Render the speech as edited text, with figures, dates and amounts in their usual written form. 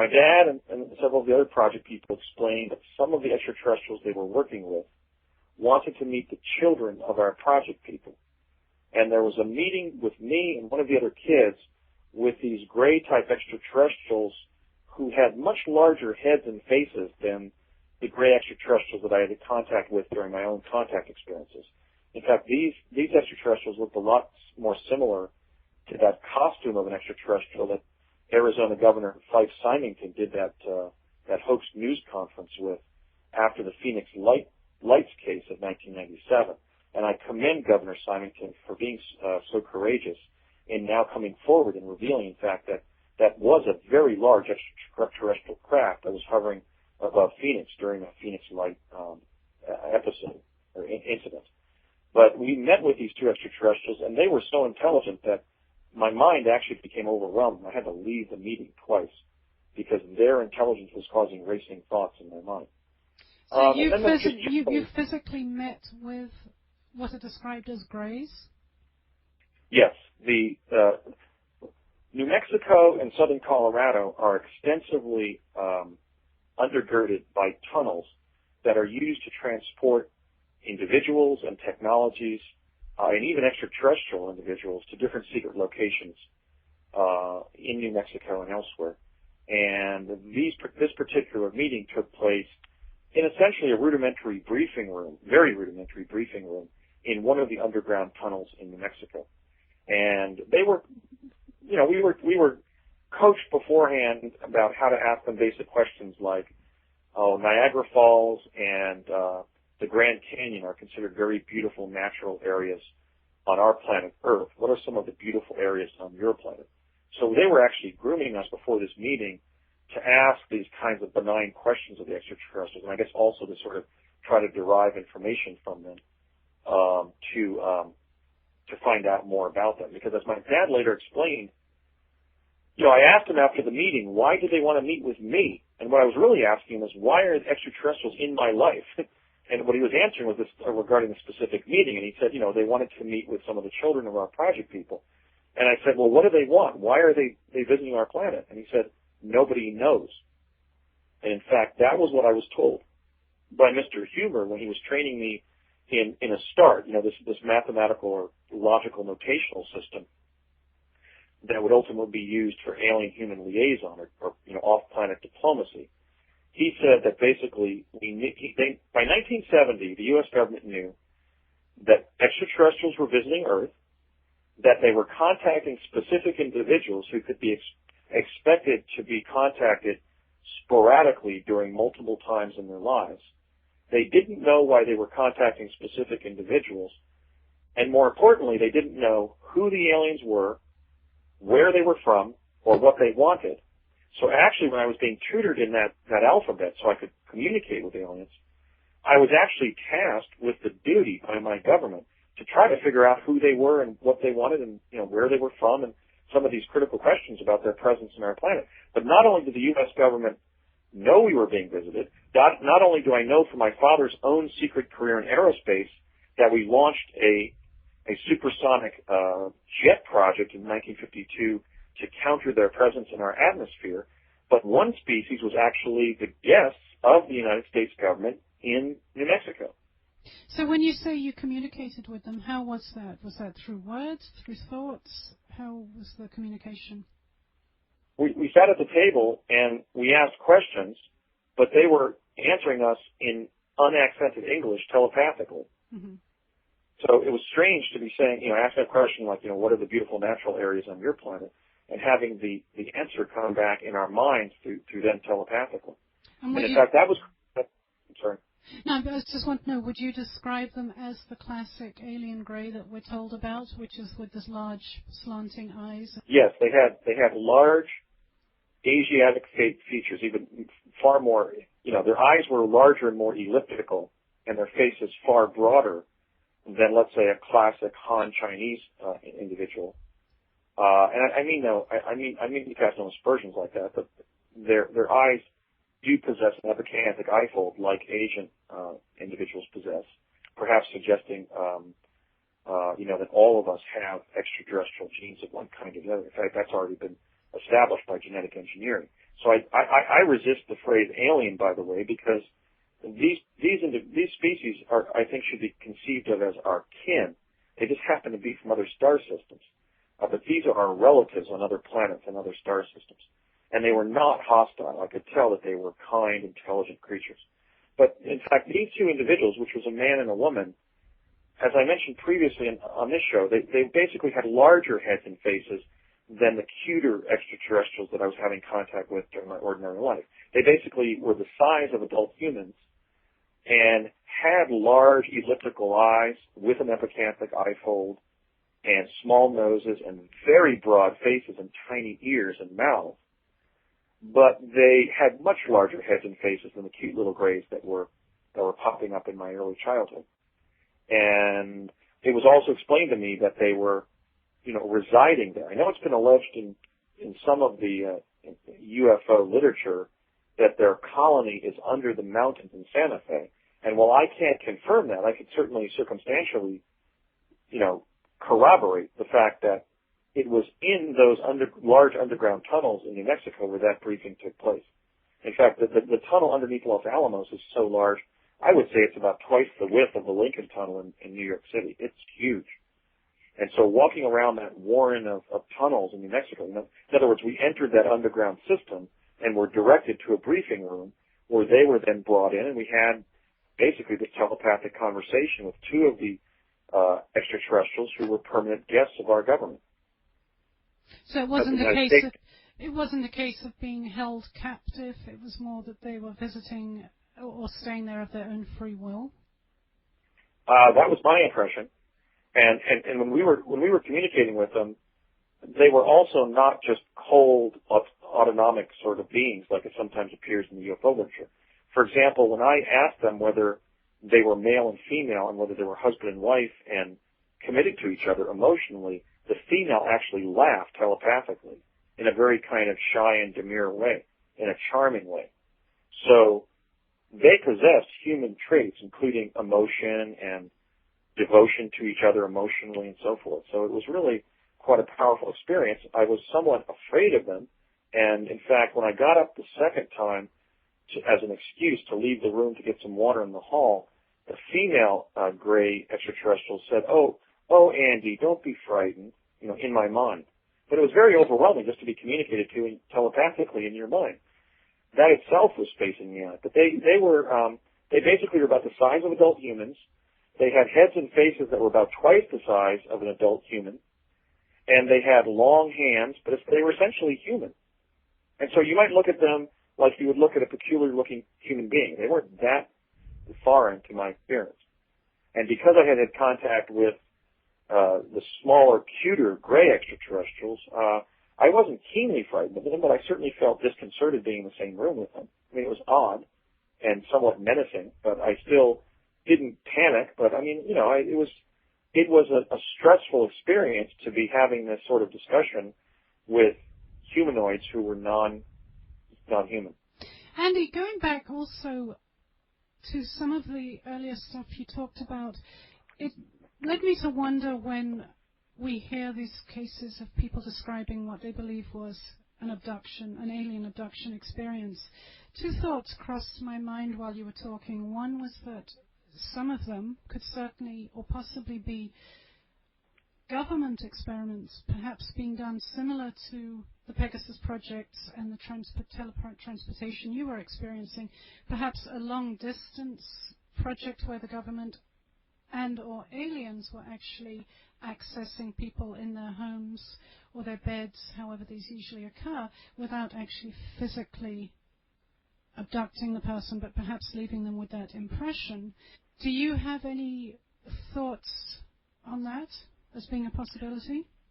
My dad and several of the other project people explained that some of the extraterrestrials they were working with wanted to meet the children of our project people. And there was a meeting with me and one of the other kids with these gray-type extraterrestrials who had much larger heads and faces than the gray extraterrestrials that I had contact with during my own contact experiences. In fact, these extraterrestrials looked a lot more similar to that costume of an extraterrestrial that Arizona Governor Fife Symington did that hoax news conference with after the Phoenix Lights case of 1997. And I commend Governor Symington for being so courageous in now coming forward and revealing, in fact, that was a very large extraterrestrial craft that was hovering above Phoenix during a Phoenix Light episode or incident. But we met with these two extraterrestrials, and they were so intelligent that my mind actually became overwhelmed. I had to leave the meeting twice because their intelligence was causing racing thoughts in my mind. So you physically met with what are described as grays? Yes. The New Mexico and southern Colorado are extensively undergirded by tunnels that are used to transport individuals and technologies and even extraterrestrial individuals to different secret locations in New Mexico and elsewhere. And this particular meeting took place in essentially a rudimentary briefing room, very rudimentary briefing room, in one of the underground tunnels in New Mexico. And they were, we were coached beforehand about how to ask them basic questions like, Niagara Falls and the Grand Canyon are considered very beautiful natural areas on our planet Earth. What are some of the beautiful areas on your planet? So they were actually grooming us before this meeting to ask these kinds of benign questions of the extraterrestrials, and I guess also to sort of try to derive information from them to find out more about them. Because as my dad later explained, I asked him after the meeting, why did they want to meet with me? And what I was really asking him is, why are the extraterrestrials in my life? And what he was answering was this regarding the specific meeting. And he said, they wanted to meet with some of the children of our project people. And I said, well, what do they want? Why are they visiting our planet? And he said, nobody knows. And in fact, that was what I was told by Mr. Huber when he was training me in a START, this mathematical or logical notational system that would ultimately be used for alien-human liaison or off-planet diplomacy. He said that basically, by 1970, the U.S. government knew that extraterrestrials were visiting Earth, that they were contacting specific individuals who could be expected to be contacted sporadically during multiple times in their lives. They didn't know why they were contacting specific individuals, and more importantly, they didn't know who the aliens were, where they were from, or what they wanted. So actually, when I was being tutored in that alphabet so I could communicate with aliens, I was actually tasked with the duty by my government to try to figure out who they were and what they wanted and where they were from and some of these critical questions about their presence in our planet. But not only did the U.S. government know we were being visited, not only do I know from my father's own secret career in aerospace that we launched a supersonic jet project in 1952 to counter their presence in our atmosphere, but one species was actually the guests of the United States government in New Mexico. So when you say you communicated with them, how was that? Was that through words, through thoughts? How was the communication? We sat at the table and we asked questions, but they were answering us in unaccented English telepathically. Mm-hmm. So it was strange to be saying, asking a question like, what are the beautiful natural areas on your planet, and having the answer come back in our minds through them telepathically. And in fact, that was, I'm sorry. No, I just want to know, would you describe them as the classic alien gray that we're told about, which is with this large slanting eyes? Yes, they had large Asiatic features, even far more, their eyes were larger and more elliptical, and their faces far broader than, let's say, a classic Han Chinese individual. And I mean you cast no aspersions like that, but their eyes do possess an epicanthtic eye fold like Asian individuals possess, perhaps suggesting that all of us have extraterrestrial genes of one kind or the other. In fact, that's already been established by genetic engineering. So I resist the phrase alien, by the way, because these species I think should be conceived of as our kin. They just happen to be from other star systems. But these are our relatives on other planets and other star systems. And they were not hostile. I could tell that they were kind, intelligent creatures. But in fact, these two individuals, which was a man and a woman, as I mentioned previously on this show, they basically had larger heads and faces than the cuter extraterrestrials that I was having contact with during my ordinary life. They basically were the size of adult humans and had large elliptical eyes with an epicanthic eye fold and small noses and very broad faces and tiny ears and mouths. But they had much larger heads and faces than the cute little grays that were popping up in my early childhood. And it was also explained to me that they were, residing there. I know it's been alleged in some of the UFO literature that their colony is under the mountains in Santa Fe. And while I can't confirm that, I could certainly circumstantially, corroborate the fact that it was in those large underground tunnels in New Mexico where that briefing took place. In fact, the tunnel underneath Los Alamos is so large, I would say it's about twice the width of the Lincoln Tunnel in New York City. It's huge. And so walking around that warren of tunnels in New Mexico, in other words, we entered that underground system and were directed to a briefing room where they were then brought in, and we had basically this telepathic conversation with two of the extraterrestrials who were permanent guests of our government. So it wasn't a case of being held captive. It was more that they were visiting or staying there of their own free will. That was my impression. And when we were communicating with them, they were also not just cold, autonomic sort of beings like it sometimes appears in the UFO literature. For example, when I asked them whether they were male and female and whether they were husband and wife and committed to each other emotionally, the female actually laughed telepathically in a very kind of shy and demure way, in a charming way. So they possessed human traits, including emotion and devotion to each other emotionally and so forth. So it was really quite a powerful experience. I was somewhat afraid of them. And in fact, when I got up the second time as an excuse to leave the room to get some water in the hall, the female gray extraterrestrial said, oh, Andy, don't be frightened, in my mind. But it was very overwhelming just to be communicated to telepathically in your mind. That itself was spacing me out. But they basically were about the size of adult humans. They had heads and faces that were about twice the size of an adult human. And they had long hands, but they were essentially human. And so you might look at them like you would look at a peculiar-looking human being. They weren't that foreign to my experience. And because I had contact with the smaller, cuter gray extraterrestrials, I wasn't keenly frightened of them, but I certainly felt disconcerted being in the same room with them. I mean, it was odd and somewhat menacing, but I still didn't panic. But I mean, it was a stressful experience to be having this sort of discussion with humanoids who were non-human. Andy, going back also to some of the earlier stuff you talked about, it led me to wonder when we hear these cases of people describing what they believe was an abduction, an alien abduction experience. Two thoughts crossed my mind while you were talking. One was that some of them could certainly or possibly be government experiments, perhaps being done similar to the Pegasus project and the transportation you were experiencing, perhaps a long-distance project where the government and or aliens were actually accessing people in their homes or their beds, however these usually occur, without actually physically abducting the person, but perhaps leaving them with that impression. Do you have any thoughts on that as being a possibility?